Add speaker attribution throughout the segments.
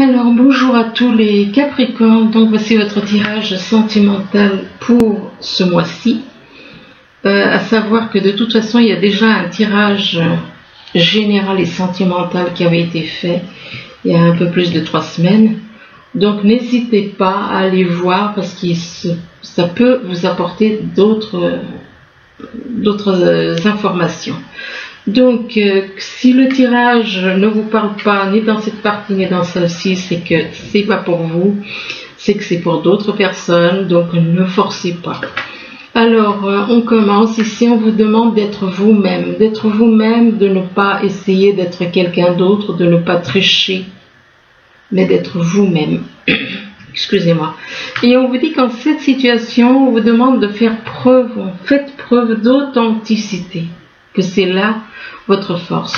Speaker 1: Alors bonjour à tous les Capricornes, donc voici votre tirage sentimental pour ce mois-ci. À savoir que de toute façon il y a déjà un tirage général et sentimental qui avait été fait il y a un peu plus de 3 semaines. Donc n'hésitez pas à aller voir parce que ça peut vous apporter d'autres informations. Donc, si le tirage ne vous parle pas ni dans cette partie ni dans celle-ci, c'est que c'est pas pour vous, c'est que c'est pour d'autres personnes, donc ne forcez pas. Alors, on commence. Ici, on vous demande d'être vous-même, de ne pas essayer d'être quelqu'un d'autre, de ne pas tricher, mais d'être vous-même. Excusez-moi. Et on vous dit qu'en cette situation, on vous demande de faire preuve, faites preuve d'authenticité, que c'est là votre force.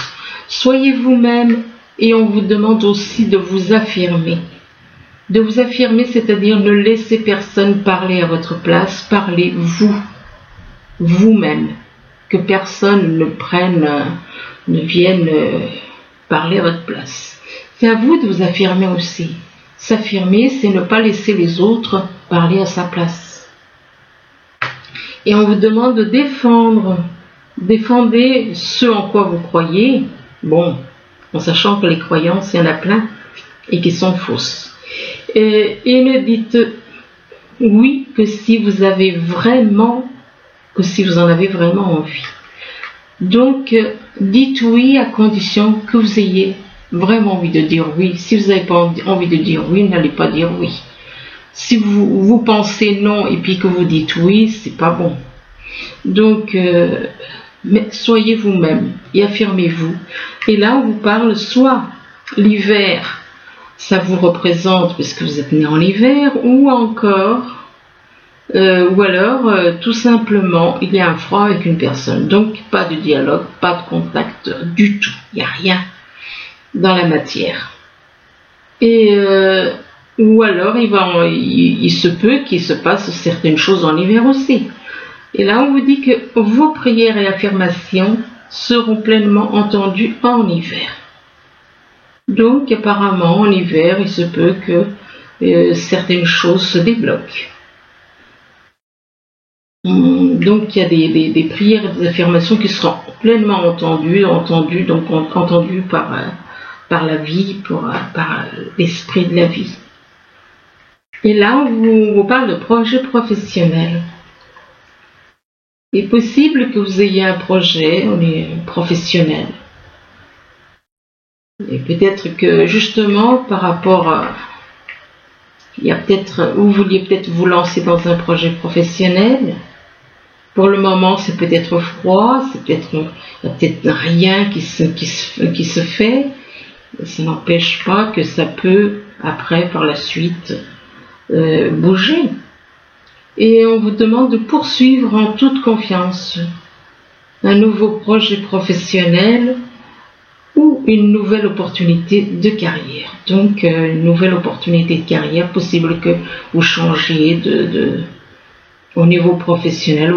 Speaker 1: Soyez vous-même et on vous demande aussi de vous affirmer. De vous affirmer, c'est-à-dire ne laissez personne parler à votre place, parlez vous-même. Que personne ne vienne parler à votre place. C'est à vous de vous affirmer aussi. S'affirmer, c'est ne pas laisser les autres parler à sa place. Et on vous demande de défendez ce en quoi vous croyez, bon, en sachant que les croyances, il y en a plein et qui sont fausses. Et ne dites oui que si vous en avez vraiment envie. Donc, dites oui à condition que vous ayez vraiment envie de dire oui. Si vous n'avez pas envie de dire oui, n'allez pas dire oui. Si vous pensez non et puis que vous dites oui, c'est pas bon. Donc, mais soyez vous-même et affirmez-vous. Et là, on vous parle soit l'hiver, ça vous représente parce que vous êtes né en hiver, ou alors tout simplement, il y a un froid avec une personne. Donc, pas de dialogue, pas de contact du tout. Il n'y a rien dans la matière. Et ou alors, il se peut qu'il se passe certaines choses en hiver aussi. Et là, on vous dit que vos prières et affirmations seront pleinement entendues en hiver. Donc, apparemment, en hiver, il se peut que certaines choses se débloquent. Donc, il y a des prières et des affirmations qui seront pleinement entendues par la vie, par l'esprit de la vie. Et là, on vous parle de projet professionnel. Il est possible que vous ayez un projet professionnel. Et peut-être que justement par rapport à... vous vouliez peut-être vous lancer dans un projet professionnel. Pour le moment, c'est peut-être froid, il n'y a peut-être rien qui se fait. Ça n'empêche pas que ça peut, après, par la suite, bouger. Et on vous demande de poursuivre en toute confiance un nouveau projet professionnel ou une nouvelle opportunité de carrière. Donc, une nouvelle opportunité de carrière, possible que vous changiez au niveau professionnel,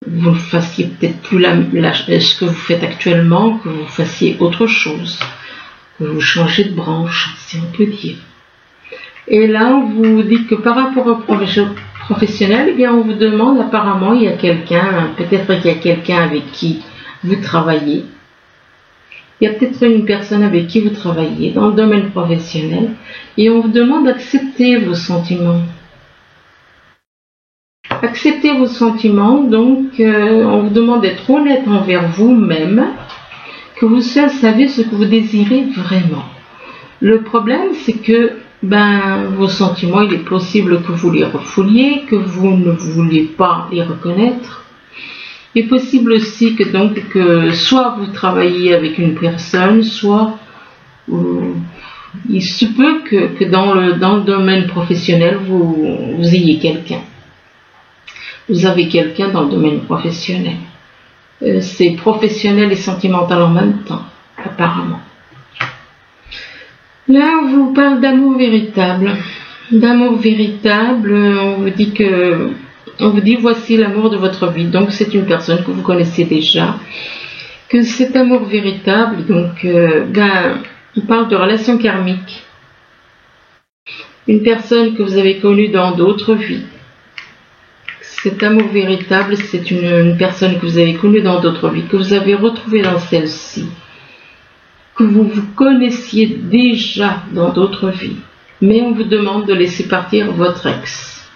Speaker 1: vous ne fassiez peut-être plus ce que vous faites actuellement, que vous fassiez autre chose, que vous changez de branche, si on peut dire. Et là, on vous dit que par rapport au projet professionnel, eh bien, on vous demande, apparemment, peut-être qu'il y a quelqu'un avec qui vous travaillez. Il y a peut-être une personne avec qui vous travaillez dans le domaine professionnel. Et on vous demande d'accepter vos sentiments. Acceptez vos sentiments, donc, on vous demande d'être honnête envers vous-même, que vous seul savez ce que vous désirez vraiment. Le problème, c'est que vos sentiments, il est possible que vous les refouliez, que vous ne vouliez pas les reconnaître. Il est possible aussi que soit vous travaillez avec une personne, soit il se peut que dans le domaine professionnel, vous ayez quelqu'un. Vous avez quelqu'un dans le domaine professionnel. C'est professionnel et sentimental en même temps, apparemment. Là, on vous parle d'amour véritable. D'amour véritable, on vous dit voici l'amour de votre vie. Donc, c'est une personne que vous connaissez déjà. Que cet amour véritable, donc, On parle de relations karmiques. Une personne que vous avez connue dans d'autres vies. Cet amour véritable, c'est une personne que vous avez connue dans d'autres vies, que vous avez retrouvée dans celle-ci, que vous vous connaissiez déjà dans d'autres vies. Mais on vous demande de laisser partir votre ex.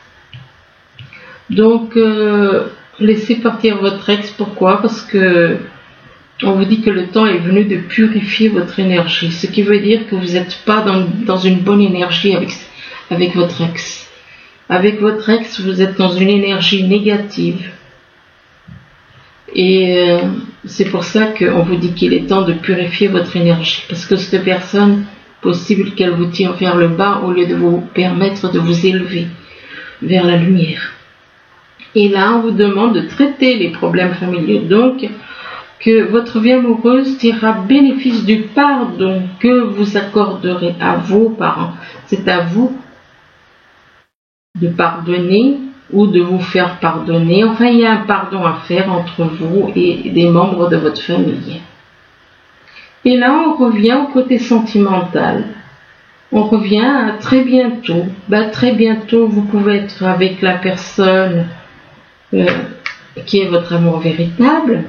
Speaker 1: Donc, laissez partir votre ex, pourquoi? Parce que on vous dit que le temps est venu de purifier votre énergie, ce qui veut dire que vous n'êtes pas dans une bonne énergie avec votre ex. Avec votre ex, vous êtes dans une énergie négative. Et c'est pour ça qu'on vous dit qu'il est temps de purifier votre énergie. Parce que cette personne, possible qu'elle vous tire vers le bas au lieu de vous permettre de vous élever vers la lumière. Et là, on vous demande de traiter les problèmes familiaux. Donc, que votre vie amoureuse tirera bénéfice du pardon que vous accorderez à vos parents. C'est à vous de pardonner ou de vous faire pardonner. Enfin, il y a un pardon à faire entre vous et des membres de votre famille. Et là, on revient au côté sentimental. On revient à très bientôt. Très bientôt, vous pouvez être avec la personne qui est votre amour véritable.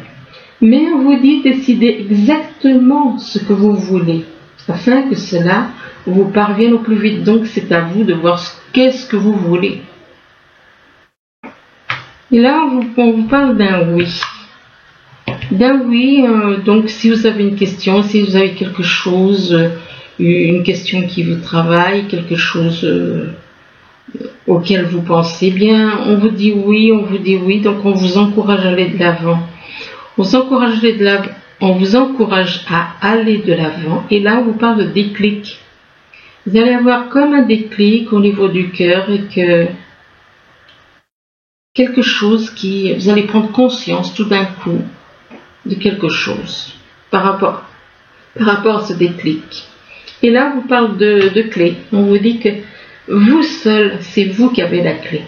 Speaker 1: Mais on vous dit décidez exactement ce que vous voulez, afin que cela vous parvienne au plus vite. Donc c'est à vous de voir qu'est-ce que vous voulez. Et là on vous parle d'un oui. D'un oui, donc si vous avez une question, si vous avez quelque chose, une question qui vous travaille, quelque chose auquel vous pensez bien, on vous dit oui, donc on vous encourage à aller de l'avant. On vous encourage à aller de l'avant. Et là, on vous parle de déclic. Vous allez avoir comme un déclic au niveau du cœur et que quelque chose vous allez prendre conscience tout d'un coup de quelque chose par rapport à ce déclic. Et là, on vous parle de clé. On vous dit que vous seul, c'est vous qui avez la clé.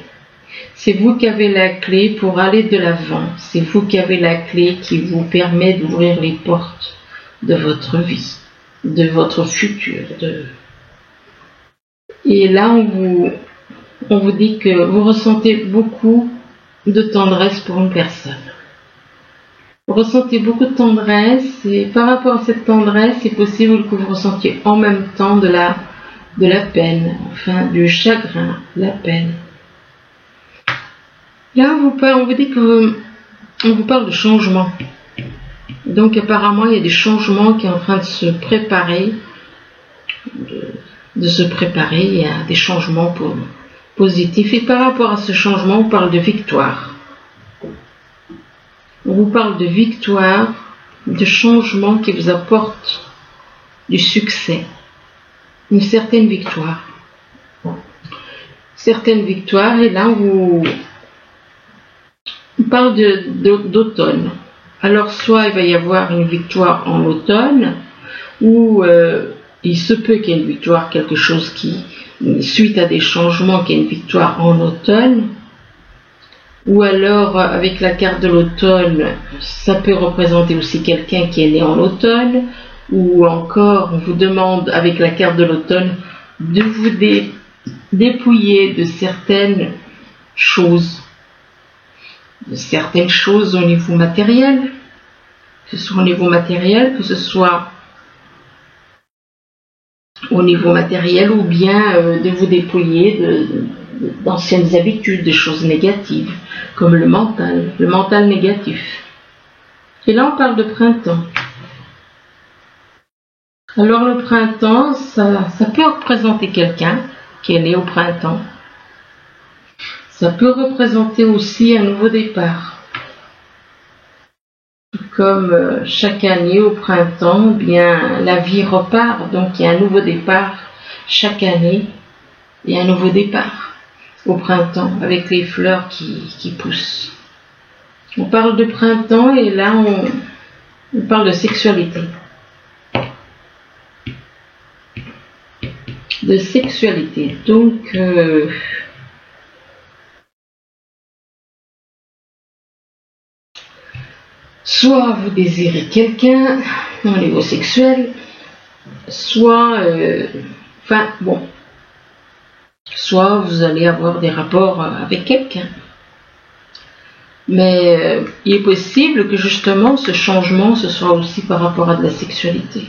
Speaker 1: C'est vous qui avez la clé pour aller de l'avant. C'est vous qui avez la clé qui vous permet d'ouvrir les portes de votre vie, de votre futur. Et là, on vous dit que vous ressentez beaucoup de tendresse pour une personne. Vous ressentez beaucoup de tendresse et par rapport à cette tendresse, c'est possible que vous ressentiez en même temps de la peine, enfin du chagrin, la peine. Là, on vous dit on vous parle de changement. Donc, apparemment, il y a des changements qui sont en train de se préparer. Il y a des changements positifs. Et par rapport à ce changement, on parle de victoire. On vous parle de victoire, de changement qui vous apporte du succès. Une certaine victoire. Et là, on parle d'automne. Alors soit il va y avoir une victoire en automne, ou il se peut qu'il y ait une victoire, quelque chose qui, suite à des changements, qu'il y ait une victoire en automne, ou alors avec la carte de l'automne, ça peut représenter aussi quelqu'un qui est né en automne, ou encore on vous demande avec la carte de l'automne de vous dépouiller de certaines choses au niveau matériel, que ce soit au niveau matériel, ou bien de vous dépouiller d'anciennes habitudes, de choses négatives, comme le mental négatif. Et là on parle de printemps. Alors le printemps, ça peut représenter quelqu'un qui est né au printemps. Ça peut représenter aussi un nouveau départ. Comme chaque année au printemps, bien la vie repart, donc il y a un nouveau départ. Chaque année, il y a un nouveau départ au printemps avec les fleurs qui poussent. On parle de printemps et là on parle de sexualité. Donc soit vous désirez quelqu'un au niveau sexuel, soit, soit vous allez avoir des rapports avec quelqu'un. Mais il est possible que justement ce changement, ce soit aussi par rapport à de la sexualité.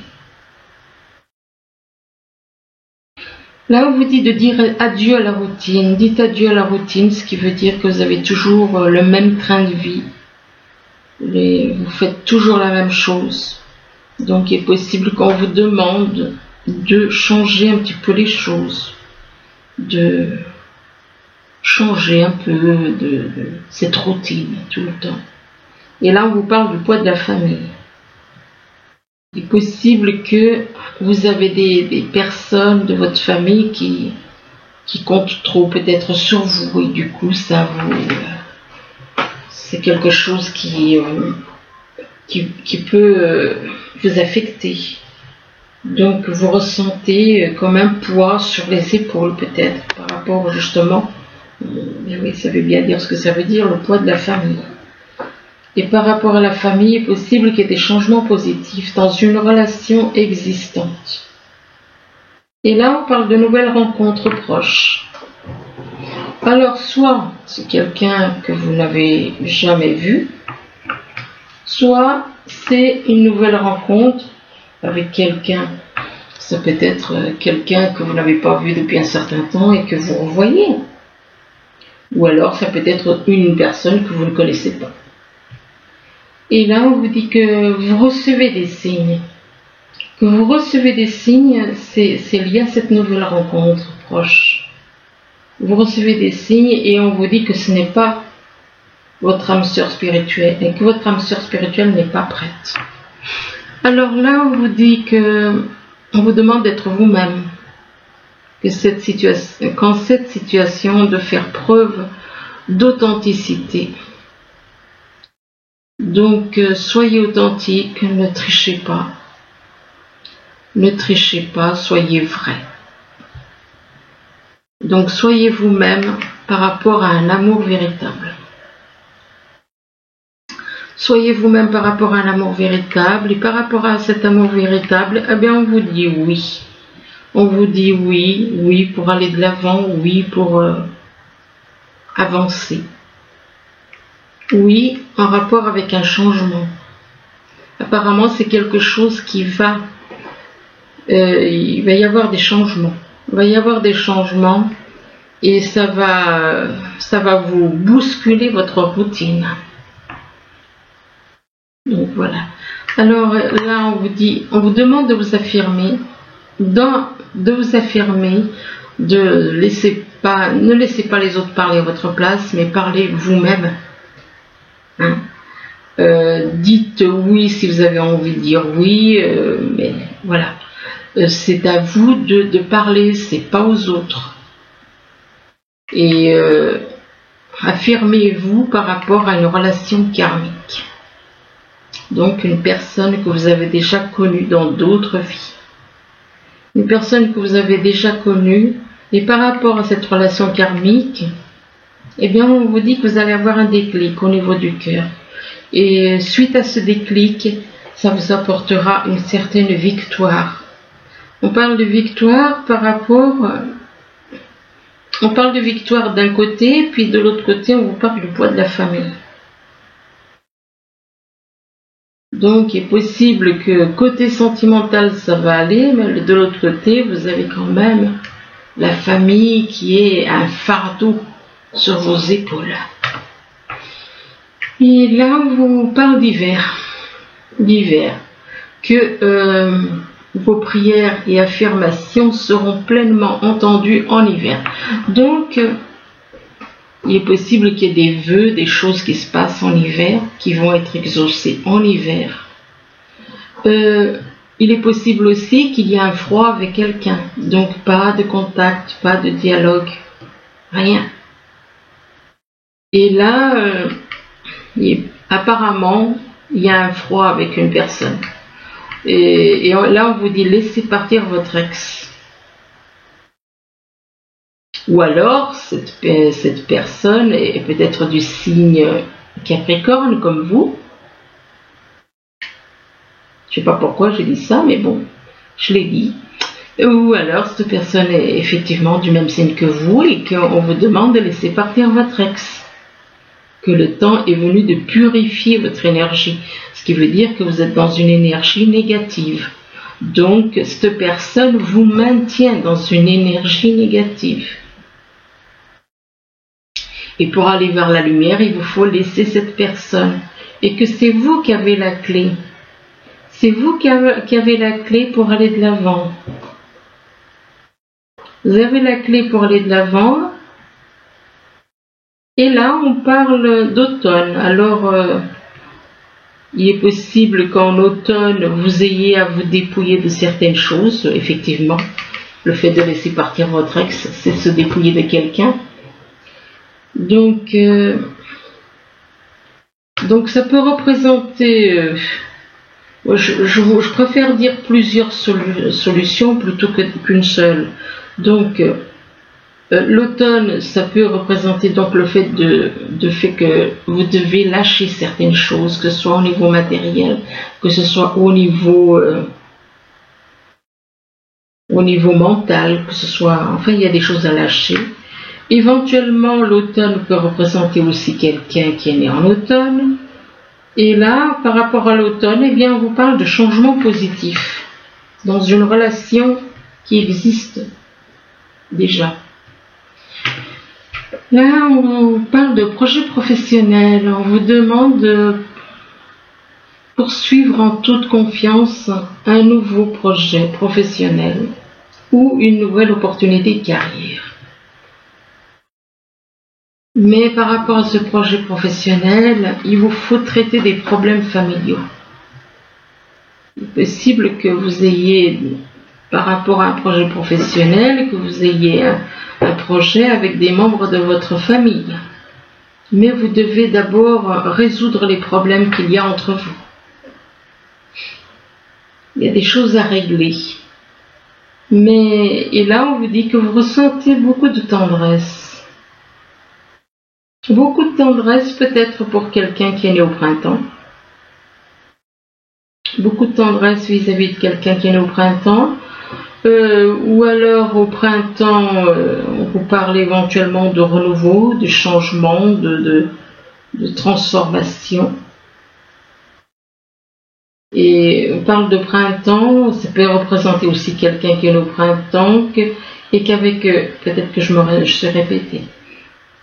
Speaker 1: Là, on vous dit de dire adieu à la routine. Dites adieu à la routine, ce qui veut dire que vous avez toujours le même train de vie. Vous faites toujours la même chose. Donc, il est possible qu'on vous demande de changer un petit peu les choses, de changer un peu de cette routine tout le temps. Et là, on vous parle du poids de la famille. Il est possible que vous avez des personnes de votre famille qui comptent trop peut-être sur vous et du coup, c'est quelque chose qui peut vous affecter. Donc, vous ressentez comme un poids sur les épaules peut-être par rapport justement, oui, ça veut bien dire ce que ça veut dire, le poids de la famille. Et par rapport à la famille, il est possible qu'il y ait des changements positifs dans une relation existante. Et là, on parle de nouvelles rencontres proches. Alors, soit c'est quelqu'un que vous n'avez jamais vu, soit c'est une nouvelle rencontre avec quelqu'un. Ça peut être quelqu'un que vous n'avez pas vu depuis un certain temps et que vous revoyez. Ou alors, ça peut être une personne que vous ne connaissez pas. Et là, on vous dit que vous recevez des signes. Que vous recevez des signes, c'est lié à cette nouvelle rencontre proche. Vous recevez des signes et on vous dit que ce n'est pas votre âme sœur spirituelle et que votre âme sœur spirituelle n'est pas prête. Alors là, on vous dit que on vous demande d'être vous-même. Que quand cette situation de faire preuve d'authenticité. Donc, soyez authentique, ne trichez pas. Ne trichez pas, soyez vrai. Donc, soyez vous-même par rapport à un amour véritable. Soyez vous-même par rapport à un amour véritable. Et par rapport à cet amour véritable, eh bien, on vous dit oui. On vous dit oui, oui pour aller de l'avant, oui pour avancer. Oui, en rapport avec un changement. Apparemment, c'est quelque chose qui va... il va y avoir des changements. Il va y avoir des changements et ça va vous bousculer votre routine. Donc voilà. Alors là, on vous demande de vous affirmer, ne laissez pas les autres parler à votre place, mais parlez vous-même. Hein? Dites oui si vous avez envie de dire oui, mais voilà. C'est à vous de parler, c'est pas aux autres. Et affirmez-vous par rapport à une relation karmique. Donc une personne que vous avez déjà connue dans d'autres vies. Une personne que vous avez déjà connue, et par rapport à cette relation karmique, eh bien on vous dit que vous allez avoir un déclic au niveau du cœur. Et suite à ce déclic, ça vous apportera une certaine victoire. On parle de victoire par rapport... On parle de victoire d'un côté, puis de l'autre côté, on vous parle du poids de la famille. Donc, il est possible que côté sentimental, ça va aller, mais de l'autre côté, vous avez quand même la famille qui est un fardeau sur vos épaules. Et là, on vous parle d'hiver. D'hiver. Que vos prières et affirmations seront pleinement entendues en hiver. Donc, il est possible qu'il y ait des vœux, des choses qui se passent en hiver, qui vont être exaucées en hiver. Il est possible aussi qu'il y ait un froid avec quelqu'un. Donc, pas de contact, pas de dialogue, rien. Et là, apparemment, il y a un froid avec une personne. Et là, on vous dit laissez partir votre ex. Ou alors, cette personne est peut-être du signe Capricorne comme vous. Je ne sais pas pourquoi j'ai dit ça, mais bon. je l'ai dit. Ou alors cette personne est effectivement du même signe que vous et qu'on vous demande de laisser partir votre ex. Que le temps est venu de purifier votre énergie. Ce qui veut dire que vous êtes dans une énergie négative. Donc cette personne vous maintient dans une énergie négative. Et pour aller vers la lumière, il vous faut laisser cette personne. Et que c'est vous qui avez la clé. C'est vous qui avez la clé pour aller de l'avant. Vous avez la clé pour aller de l'avant. Et là, on parle d'automne. Alors, il est possible qu'en automne, vous ayez à vous dépouiller de certaines choses. Effectivement, le fait de laisser partir votre ex, c'est se dépouiller de quelqu'un. Donc ça peut représenter... je préfère dire plusieurs solutions plutôt qu'une seule. Donc, l'automne, ça peut représenter donc le fait que vous devez lâcher certaines choses, que ce soit au niveau matériel, que ce soit au niveau mental, que ce soit... Enfin, il y a des choses à lâcher. Éventuellement, l'automne peut représenter aussi quelqu'un qui est né en automne. Et là, par rapport à l'automne, eh bien, on vous parle de changement positif dans une relation qui existe déjà. Là, on parle de projet professionnel. On vous demande de poursuivre en toute confiance un nouveau projet professionnel ou une nouvelle opportunité de carrière. Mais par rapport à ce projet professionnel, il vous faut traiter des problèmes familiaux. Il est possible que vous ayez, par rapport à un projet professionnel, que vous ayez un projet avec des membres de votre famille. Mais vous devez d'abord résoudre les problèmes qu'il y a entre vous. Il y a des choses à régler. Et là, on vous dit que vous ressentez beaucoup de tendresse. Beaucoup de tendresse peut-être pour quelqu'un qui est né au printemps. Beaucoup de tendresse vis-à-vis de quelqu'un qui est né au printemps. Ou alors au printemps, on vous parle éventuellement de renouveau, de changement, de transformation. Et on parle de printemps, ça peut représenter aussi quelqu'un qui est né au printemps et qu'avec, peut-être que je suis répétée.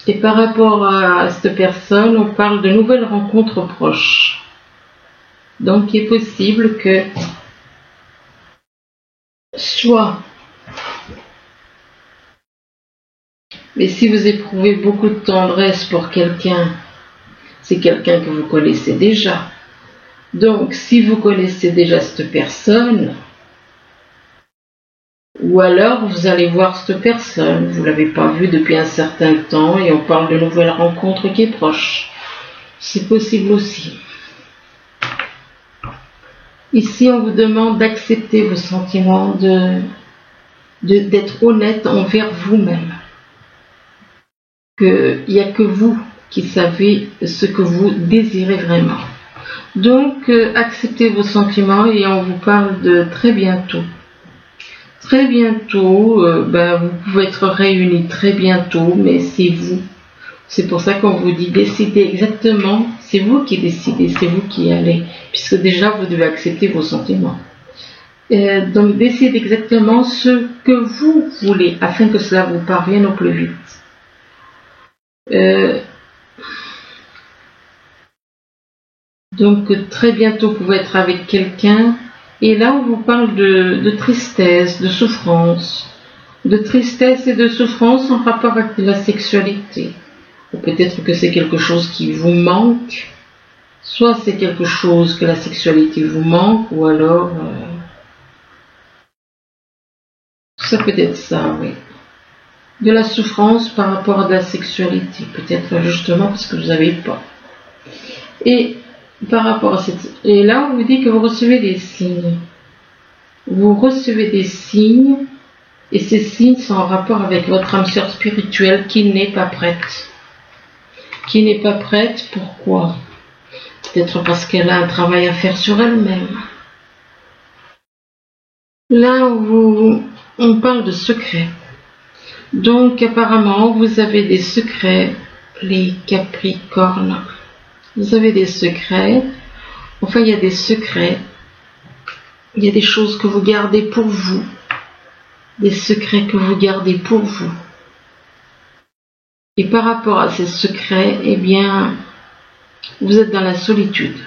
Speaker 1: Et par rapport à cette personne, on parle de nouvelles rencontres proches. Donc il est possible que soit, mais si vous éprouvez beaucoup de tendresse pour quelqu'un, c'est quelqu'un que vous connaissez déjà. Donc si vous connaissez déjà cette personne, ou alors vous allez voir cette personne, vous ne l'avez pas vue depuis un certain temps et on parle de nouvelles rencontres qui est proche. C'est possible aussi. Ici, on vous demande d'accepter vos sentiments, d'être honnête envers vous-même. Il n'y a que vous qui savez ce que vous désirez vraiment. Donc, acceptez vos sentiments et on vous parle de très bientôt. Très bientôt, vous pouvez être réunis très bientôt, mais c'est vous. C'est pour ça qu'on vous dit décidez exactement, c'est vous qui décidez, c'est vous qui allez, puisque déjà vous devez accepter vos sentiments. Donc décidez exactement ce que vous voulez, afin que cela vous parvienne au plus vite. Donc très bientôt vous pouvez être avec quelqu'un. Et là, on vous parle de tristesse, de souffrance. De tristesse et de souffrance en rapport avec la sexualité. Ou peut-être que c'est quelque chose qui vous manque. Soit c'est quelque chose que la sexualité vous manque, ou alors... ça peut être ça, oui. De la souffrance par rapport à la sexualité. Peut-être justement parce que vous n'avez pas. Et... par rapport à et là, on vous dit que vous recevez des signes. Vous recevez des signes, et ces signes sont en rapport avec votre âme sœur spirituelle qui n'est pas prête. Qui n'est pas prête, pourquoi? Peut-être parce qu'elle a un travail à faire sur elle-même. Là où on parle de secrets. Donc apparemment, vous avez des secrets, les Capricornes. Vous avez des secrets. Enfin, il y a des secrets. Il y a des choses que vous gardez pour vous. Des secrets que vous gardez pour vous. Et par rapport à ces secrets, eh bien, vous êtes dans la solitude.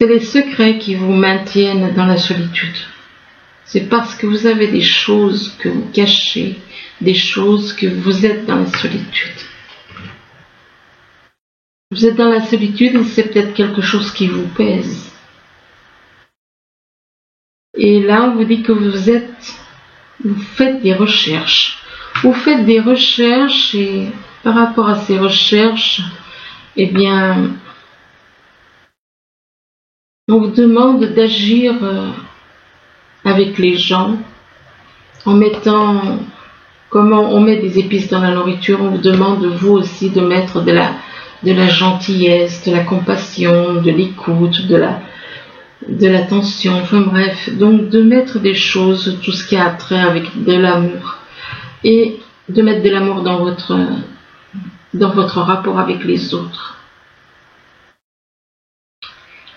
Speaker 1: C'est les secrets qui vous maintiennent dans la solitude. C'est parce que vous avez des choses que vous cachez, des choses que vous êtes dans la solitude. Vous êtes dans la solitude et c'est peut-être quelque chose qui vous pèse. Et là, on vous dit que vous faites des recherches. Vous faites des recherches et par rapport à ces recherches, eh bien, on vous demande d'agir avec les gens en mettant, comment on met des épices dans la nourriture, on vous demande vous aussi de mettre de la gentillesse, de la compassion, de l'écoute, de l'attention, enfin bref, donc de mettre des choses, tout ce qui a trait avec de l'amour et de mettre de l'amour dans votre rapport avec les autres.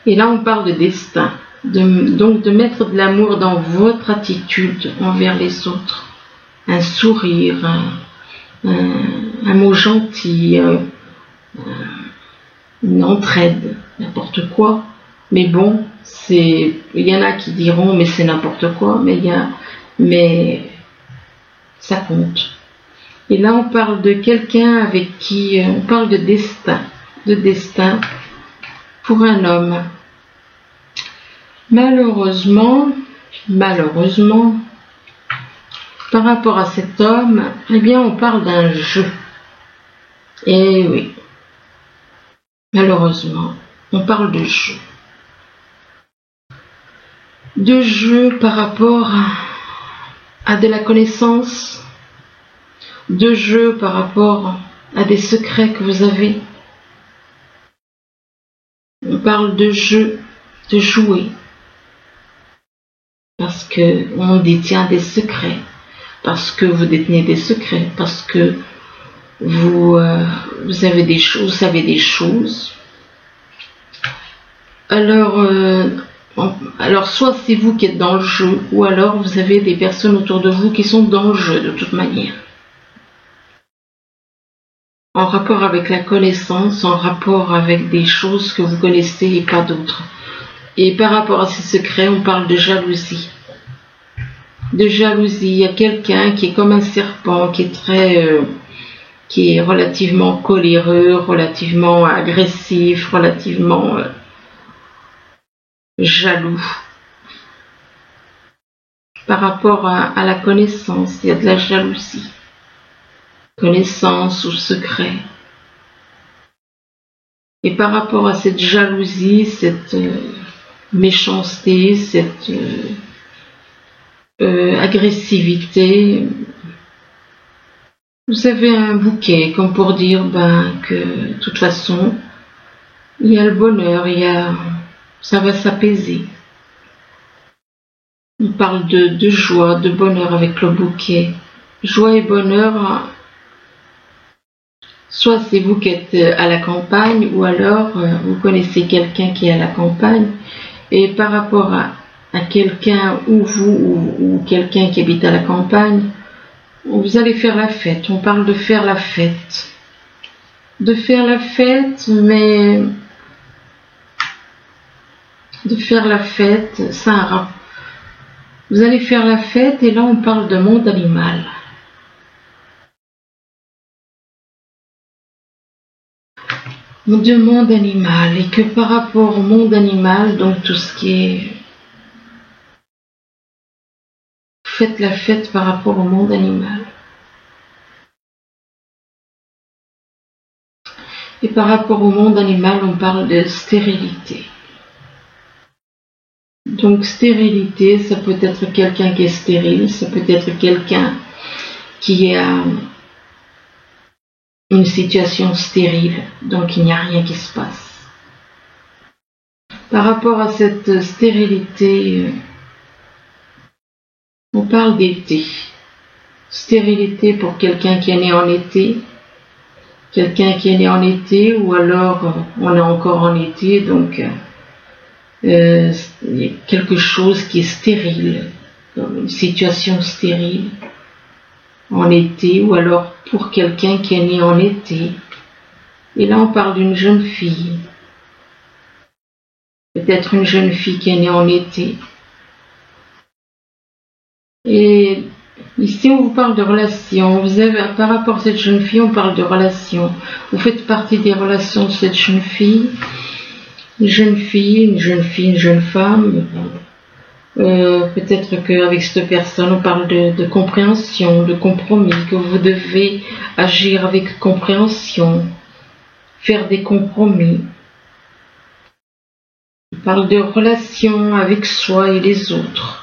Speaker 1: Et là on parle de destin, donc de mettre de l'amour dans votre attitude envers les autres, un sourire, un mot gentil, une entraide, n'importe quoi, mais bon, il y en a qui diront mais c'est n'importe quoi, mais ça compte. Et là on parle de quelqu'un avec qui on parle de destin pour un homme. Malheureusement, par rapport à cet homme, eh bien on parle d'un jeu. Et oui, malheureusement, on parle de jeu. De jeu par rapport à de la connaissance, de jeu par rapport à des secrets que vous avez. On parle de jeu, de jouer, parce que on détient des secrets, parce que vous détenez des secrets, parce que vous savez des choses. Alors soit c'est vous qui êtes dans le jeu, ou alors vous avez des personnes autour de vous qui sont dans le jeu de toute manière. En rapport avec la connaissance, en rapport avec des choses que vous connaissez et pas d'autres. Et par rapport à ces secrets, on parle de jalousie. De jalousie, il y a quelqu'un qui est comme un serpent, qui est relativement coléreux, relativement agressif, relativement jaloux. Par rapport à la connaissance, il y a de la jalousie. Connaissance ou secret. Et par rapport à cette jalousie, cette méchanceté, cette agressivité, vous avez un bouquet comme pour dire que de toute façon, il y a le bonheur, ça va s'apaiser. On parle de joie, de bonheur avec le bouquet. Joie et bonheur, soit c'est vous qui êtes à la campagne, ou alors vous connaissez quelqu'un qui est à la campagne, et par rapport à quelqu'un ou quelqu'un qui habite à la campagne, vous allez faire la fête. On parle de faire la fête. De faire la fête, mais de faire la fête, ça a un rapport. Vous allez faire la fête et là on parle de monde animal. De monde animal, et que par rapport au monde animal, donc tout ce qui est... Faites la fête par rapport au monde animal. Et par rapport au monde animal, on parle de stérilité. Donc stérilité, ça peut être quelqu'un qui est stérile, ça peut être quelqu'un qui a une situation stérile, donc il n'y a rien qui se passe. Par rapport à cette stérilité, On parle d'été. Stérilité pour quelqu'un qui est né en été. Quelqu'un qui est né en été, ou alors on est encore en été, donc il y a quelque chose qui est stérile, comme une situation stérile en été, ou alors pour quelqu'un qui est né en été. Et là on parle d'une jeune fille, peut-être une jeune fille qui est née en été. Et ici on vous parle de relations, par rapport à cette jeune fille on parle de relations, vous faites partie des relations de cette jeune fille, une jeune femme, peut-être qu'avec cette personne on parle de compréhension, de compromis, que vous devez agir avec compréhension, faire des compromis. On parle de relations avec soi et les autres.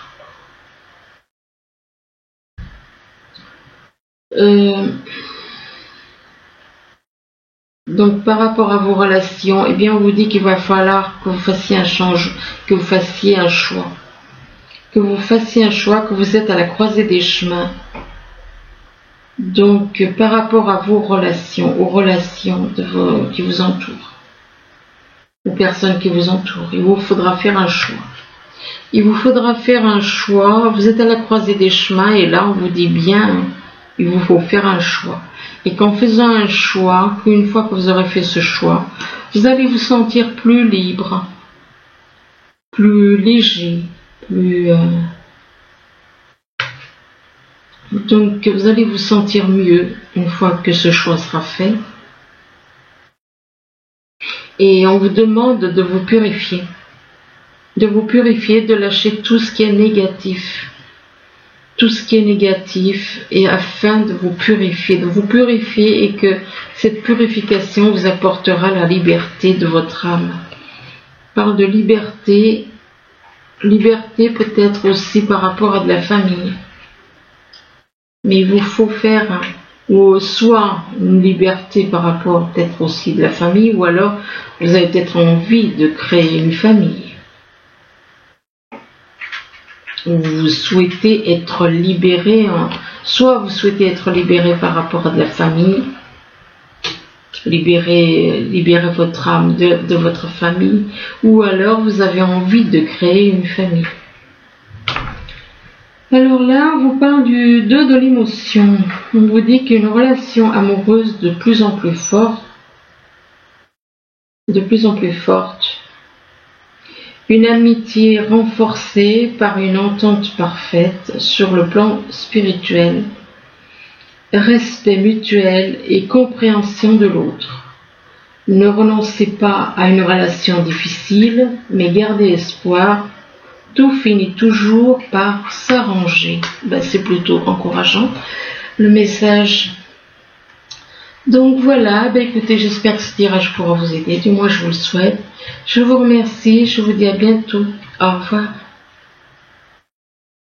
Speaker 1: Donc par rapport à vos relations, eh bien on vous dit qu'il va falloir que vous fassiez un choix, que vous êtes à la croisée des chemins. Donc par rapport à vos relations, aux relations qui vous entourent, aux personnes qui vous entourent, il vous faudra faire un choix. Vous êtes à la croisée des chemins et là on vous dit bien, il vous faut faire un choix. Et qu'en faisant un choix, qu'une fois que vous aurez fait ce choix, vous allez vous sentir plus libre, plus léger, donc vous allez vous sentir mieux une fois que ce choix sera fait. Et on vous demande de vous purifier, de lâcher tout ce qui est négatif. Et afin de vous purifier et que cette purification vous apportera la liberté de votre âme. Je parle de liberté peut-être aussi par rapport à de la famille. Mais il vous faut faire soit une liberté par rapport peut-être aussi de la famille, ou alors vous avez peut-être envie de créer une famille. Vous souhaitez être libéré, soit vous souhaitez être libéré par rapport à de la famille, libérer votre âme de votre famille, ou alors vous avez envie de créer une famille. Alors là, on vous parle du 2 de l'émotion. On vous dit qu'une relation amoureuse de plus en plus forte, une amitié renforcée par une entente parfaite sur le plan spirituel, respect mutuel et compréhension de l'autre. Ne renoncez pas à une relation difficile, mais gardez espoir, tout finit toujours par s'arranger. C'est plutôt encourageant, le message. Donc voilà, écoutez, j'espère que ce tirage pourra vous aider, du moins je vous le souhaite. Je vous remercie, je vous dis à bientôt. Au revoir.